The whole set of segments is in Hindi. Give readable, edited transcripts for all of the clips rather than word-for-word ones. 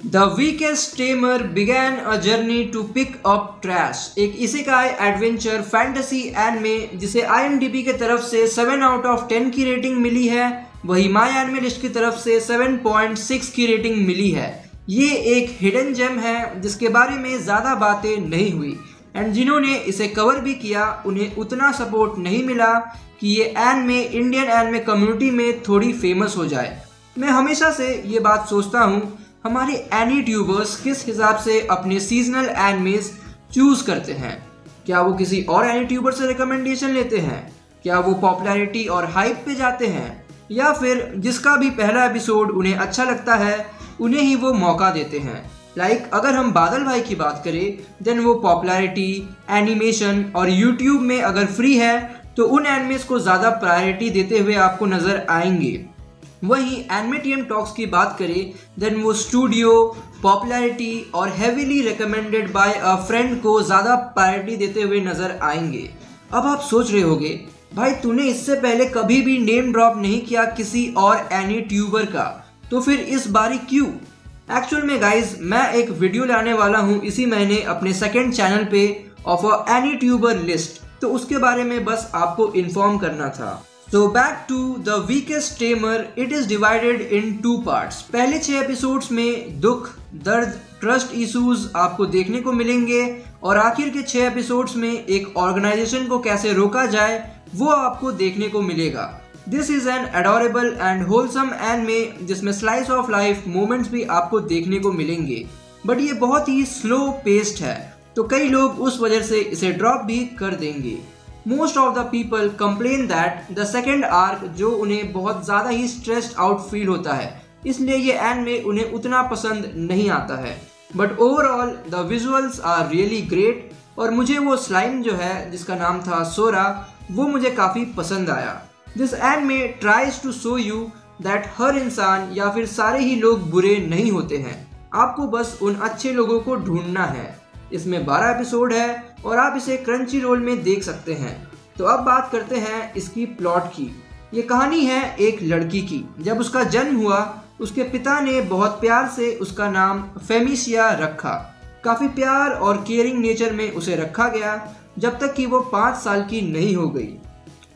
The weakest tamer began a journey to pick up trash, एक इसेकाई एडवेंचर फैंटेसी एनिमे जिसे IMDb के तरफ से 7 आउट ऑफ 10 की रेटिंग मिली है, वही माई एनिमे लिस्ट की तरफ से 7.6 की रेटिंग मिली है। ये एक हिडन जेम है जिसके बारे में ज़्यादा बातें नहीं हुई एंड जिन्होंने इसे कवर भी किया उन्हें उतना सपोर्ट नहीं मिला कि ये एनिमे इंडियन एनिमे कम्युनिटी में थोड़ी फेमस हो जाए। मैं हमेशा से ये बात सोचता हूँ, हमारे एनी ट्यूबर्स किस हिसाब से अपने सीजनल एनिमेज चूज करते हैं। क्या वो किसी और एनी ट्यूबर से रिकमेंडेशन लेते हैं, क्या वो पॉपुलैरिटी और हाइप पे जाते हैं, या फिर जिसका भी पहला एपिसोड उन्हें अच्छा लगता है उन्हें ही वो मौका देते हैं। अगर हम बादल भाई की बात करें देन वो पॉपुलैरिटी, एनिमेशन और यूट्यूब में अगर फ्री है तो उन एनिमेज को ज़्यादा प्रायोरिटी देते हुए आपको नज़र आएंगे। वहीं एनिमेटियम टॉक्स की बात करें देन वो स्टूडियो, पॉपुलैरिटी और heavily recommended by a friend को ज़्यादा प्रायोरिटी देते हुए नज़र आएंगे। अब आप सोच रहे होगे भाई तूने इससे पहले कभी भी नेम ड्रॉप नहीं किया किसी और एनी ट्यूबर का, तो फिर इस बारी क्यों? एक्चुअल में गाइज मैं एक वीडियो लाने वाला हूँ इसी महीने अपने सेकेंड चैनल पे of a any tuber list, तो उसके बारे में बस आपको इन्फॉर्म करना था। So back to the weakest tamer, it is divided in 2 parts. पहले 6 एपिसोड्स में दुख, दर्द, ट्रस्ट इश्यूज आपको देखने को मिलेंगे और आखिर के 6 एपिसोड्स में एक ऑर्गेनाइजेशन को कैसे रोका जाए वो आपको देखने को मिलेगा। This is an adorable and wholesome anime जिसमें स्लाइस ऑफ लाइफ मोमेंट्स भी आपको देखने को मिलेंगे, बट ये बहुत ही स्लो पेस्ड है तो कई लोग उस वजह से इसे ड्रॉप भी कर देंगे। Most of the people complain that the second arc जो उन्हें बहुत ज़्यादा ही स्ट्रेस्ड आउट फील होता है, इसलिए ये एनिमे उन्हें उतना पसंद नहीं आता है। But overall the visuals are really great और मुझे वो स्लाइम जो है जिसका नाम था सोरा वो मुझे काफ़ी पसंद आया। This anime tries to show you that हर इंसान या फिर सारे ही लोग बुरे नहीं होते हैं, आपको बस उन अच्छे लोगों को ढूंढना है। इसमें 12 एपिसोड है और आप इसे क्रंची रोल में देख सकते हैं। तो अब बात करते हैं इसकी प्लॉट की। ये कहानी है एक लड़की की। जब उसका जन्म हुआ उसके पिता ने बहुत प्यार से उसका नाम फेमिसिया रखा। काफ़ी प्यार और केयरिंग नेचर में उसे रखा गया जब तक कि वो 5 साल की नहीं हो गई।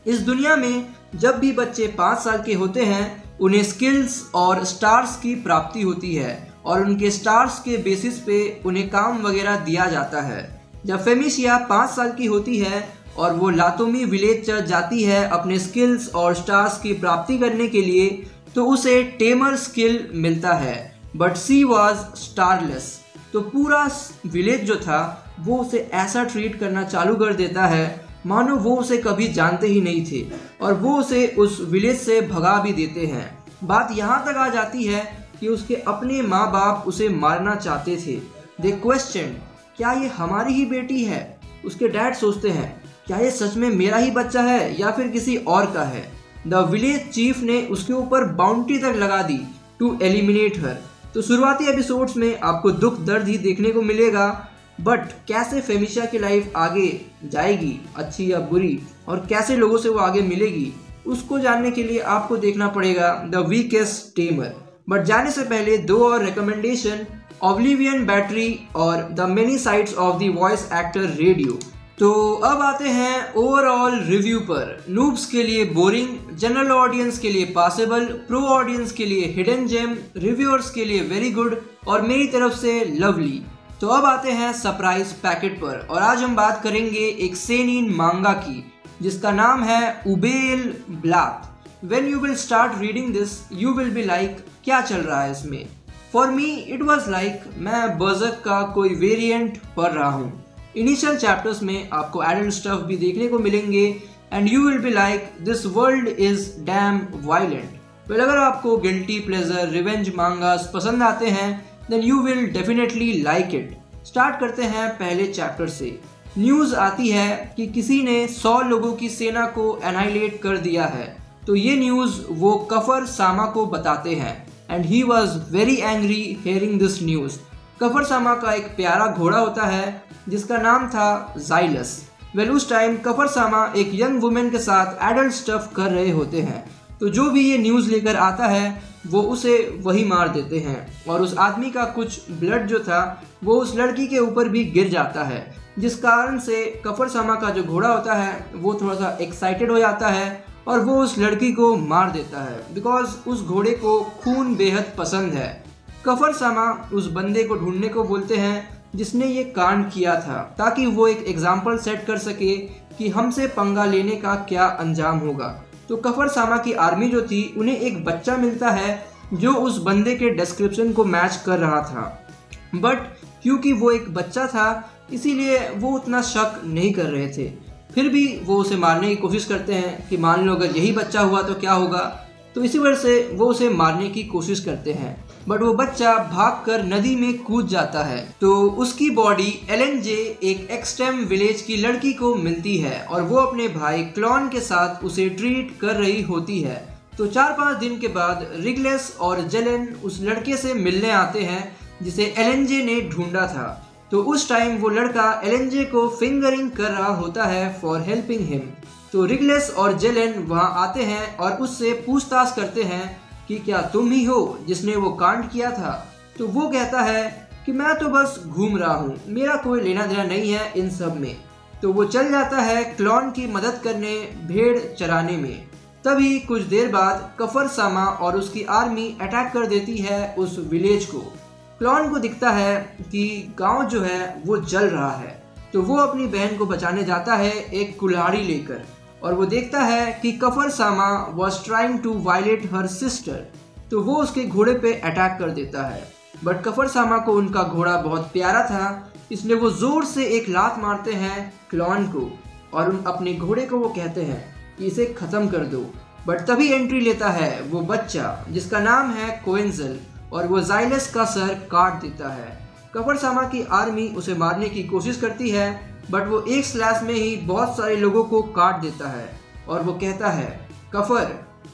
इस दुनिया में जब भी बच्चे 5 साल के होते हैं उन्हें स्किल्स और स्टार्स की प्राप्ति होती है और उनके स्टार्स के बेसिस पे उन्हें काम वगैरह दिया जाता है। जब फेमिसिया 5 साल की होती है और वो लातोमी विलेज जाती है अपने स्किल्स और स्टार्स की प्राप्ति करने के लिए तो उसे टेमर स्किल मिलता है, बट सी वॉज स्टारलेस। तो पूरा विलेज जो था वो उसे ऐसा ट्रीट करना चालू कर देता है मानो वो उसे कभी जानते ही नहीं थे और वो उसे उस विलेज से भगा भी देते हैं। बात यहाँ तक आ जाती है कि उसके अपने माँ बाप उसे मारना चाहते थे। दे क्वेश्चन क्या ये हमारी ही बेटी है? उसके डैड सोचते हैं क्या ये सच में मेरा ही बच्चा है या फिर किसी और का है? द विलेज चीफ ने उसके ऊपर बाउंड्री तक लगा दी टू एलिमिनेट हर। तो शुरुआती एपिसोड्स में आपको दुख दर्द ही देखने को मिलेगा, बट कैसे फेमिसिया की लाइफ आगे जाएगी अच्छी या बुरी और कैसे लोगों से वो आगे मिलेगी उसको जानने के लिए आपको देखना पड़ेगा द वीकेस्ट टेमर। बट जाने से पहले 2 और रिकमेंडेशन, ऑब्लिवियन बैटरी और the many sides of the voice actor radio. तो अब आते हैं ओवरऑल रिव्यू पर। नूब्स के लिए बोरिंग, जनरल ऑडियंस के लिए पासेबल, प्रो ऑडियंस के लिए हिडन जेम, रिव्यूअर्स के लिए वेरी गुड और मेरी तरफ से लवली। तो अब आते हैं सरप्राइज पैकेट पर और आज हम बात करेंगे एक सेनिन मांगा की जिसका नाम है उबेल black. When you will start reading this, you will be like क्या चल रहा है इसमें? For me, it was like मैं बर्ज़र्क का कोई वेरिएंट पढ़ रहा हूँ। इनिशियल चैप्टर्स में आपको एडल्ट स्टफ भी देखने को मिलेंगे and you will be like this world is damn violent. Well अगर आपको गिल्टी प्लेजर रिवेंज मांगास पसंद आते हैं then you will definitely like it. Start करते हैं पहले चैप्टर से। न्यूज़ आती है कि किसी ने 100 लोगों की सेना को एनाइलेट कर दिया है। तो ये न्यूज़ वो कफर सामा को बताते हैं and he was very angry hearing this news. कफर सामा का एक प्यारा घोड़ा होता है जिसका नाम था जाइलस। वेल उस टाइम कफर सामा एक यंग वुमेन के साथ एडल्ट स्टफ कर रहे होते हैं तो जो भी ये न्यूज़ लेकर आता है वो उसे वही मार देते हैं और उस आदमी का कुछ ब्लड जो था वो उस लड़की के ऊपर भी गिर जाता है, जिस कारण से कफरसामा का जो घोड़ा होता है वो थोड़ा सा एक्साइटेड हो जाता है और वो उस लड़की को मार देता है बिकॉज उस घोड़े को खून बेहद पसंद है। कफरसामा उस बंदे को ढूंढने को बोलते हैं जिसने ये कांड किया था, ताकि वो एक एग्जाम्पल सेट कर सके कि हमसे पंगा लेने का क्या अंजाम होगा। तो कफरसामा की आर्मी जो थी उन्हें एक बच्चा मिलता है जो उस बंदे के डिस्क्रिप्शन को मैच कर रहा था, बट क्योंकि वो एक बच्चा था इसीलिए वो उतना शक नहीं कर रहे थे। फिर भी वो उसे मारने की कोशिश करते हैं कि मान लो अगर यही बच्चा हुआ तो क्या होगा, तो इसी वजह से वो उसे मारने की कोशिश करते हैं। बट वो बच्चा भागकर नदी में कूद जाता है तो उसकी बॉडी एलएनजे एक एक्सट्रीम विलेज की लड़की को मिलती है और वो अपने भाई क्लॉन के साथ उसे ट्रीट कर रही होती है। तो 4-5 दिन के बाद रिगलेस और जेलेन उस लड़के से मिलने आते हैं जिसे एलएनजे ने ढूंढा था। तो उस टाइम वो लड़का एलएनजे को फिंगरिंग कर रहा होता है फॉर हेल्पिंग हिम। तो रिगलेस और जेलेन वहाँ आते हैं और उससे पूछताछ करते हैं कि क्या तुम ही हो जिसने वो कांड किया था। तो वो कहता है कि मैं तो बस घूम रहा हूँ, मेरा कोई लेना देना नहीं है इन सब में। तो वो चल जाता है क्लॉन की मदद करने भेड़ चराने में। तभी कुछ देर बाद कफरसामा और उसकी आर्मी अटैक कर देती है उस विलेज को। क्लॉन को दिखता है कि गांव जो है वो जल रहा है, तो वो अपनी बहन को बचाने जाता है एक कुल्हाड़ी लेकर और वो देखता है कि कफरसामा was trying to violate her sister. तो वो उसके घोड़े पे अटैक कर देता है, बट कफरसामा को उनका घोड़ा बहुत प्यारा था इसलिए वो जोर से एक लात मारते हैं क्लॉन को और अपने घोड़े को वो कहते हैं कि इसे ख़त्म कर दो। बट तभी एंट्री लेता है वो बच्चा जिसका नाम है कोएंजल और वो जाइलस का सर काट देता है। कफरसामा की आर्मी उसे मारने की कोशिश करती है बट वो एक स्लैश में ही बहुत सारे लोगों को काट देता है और वो कहता है, कफर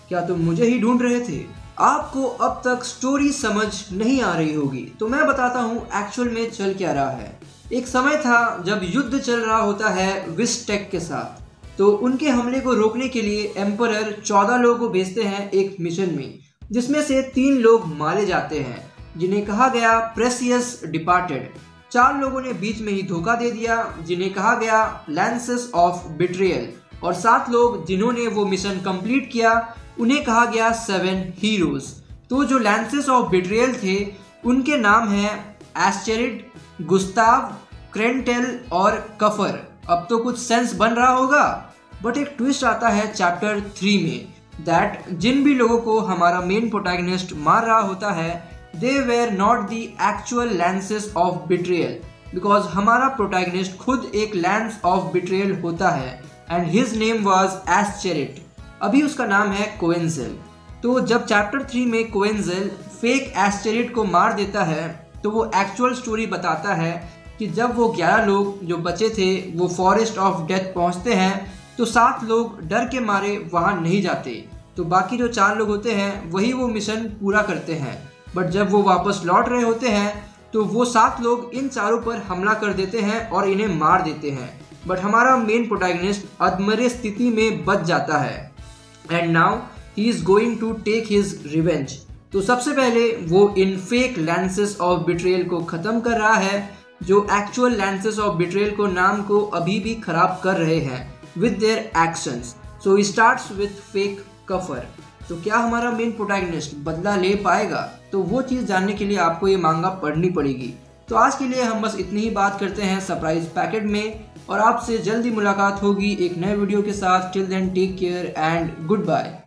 क्या तुम मुझे ही ढूंढ रहे थे? आपको अब तक स्टोरी समझ नहीं आ रही होगी तो मैं बताता हूँ एक्चुअल में चल क्या रहा है। एक समय था जब युद्ध चल रहा होता है विस्टेक के साथ, तो उनके हमले को रोकने के लिए एम्परर 14 लोगों को भेजते हैं एक मिशन में, जिसमें से 3 लोग मारे जाते हैं जिन्हें कहा गया प्रेसियस डिपार्टेड। 4 लोगों ने बीच में ही धोखा दे दिया जिन्हें कहा गया लैंसेस ऑफ बिट्रियल और 7 लोग जिन्होंने वो मिशन कंप्लीट किया उन्हें कहा गया 7 हीरोज। तो जो लैंसेस ऑफ बिट्रियल थे उनके नाम हैं एस्चेरिड, गुस्ताव, क्रेंटेल और कफर। अब तो कुछ सेंस बन रहा होगा, बट एक ट्विस्ट आता है चैप्टर 3 में दैट जिन भी लोगों को हमारा मेन प्रोटैगनिस्ट मार रहा होता है they were not the actual lances of betrayal because हमारा प्रोटैगनिस्ट खुद एक लैंस ऑफ बिट्रेयल होता है and his name was एस्चेरिट। अभी उसका नाम है कोएंजल। तो जब चैप्टर 3 में कोएंजल फेक एस्चेरिट को मार देता है तो वो एक्चुअल स्टोरी बताता है कि जब वो 11 लोग जो बचे थे वो फॉरेस्ट ऑफ डेथ पहुंचते हैं तो 7 लोग डर के मारे वहां नहीं जाते, तो बाकी जो 4 लोग होते हैं वही वो मिशन पूरा करते हैं। बट जब वो वापस लौट रहे होते हैं तो वो 7 लोग इन चारों पर हमला कर देते हैं और इन्हें मार देते हैं। बट हमारा मेन प्रोटैगनिस्ट अधमरे स्थिति में बच जाता है and now he is going to take his revenge. तो सबसे पहले वो इन फेक लैंसेस ऑफ बिट्रेयल को ख़त्म कर रहा है जो एक्चुअल लैंसेस ऑफ बिट्रेयल को नाम को अभी भी खराब कर रहे हैं with their actions. So he starts with fake कफर। तो क्या हमारा मेन प्रोटैगनिस्ट बदला ले पाएगा? तो वो चीज़ जानने के लिए आपको ये मांगा पढ़नी पड़ेगी। तो आज के लिए हम बस इतनी ही बात करते हैं सरप्राइज पैकेट में और आपसे जल्दी मुलाकात होगी एक नए वीडियो के साथ। Till then take care and good bye.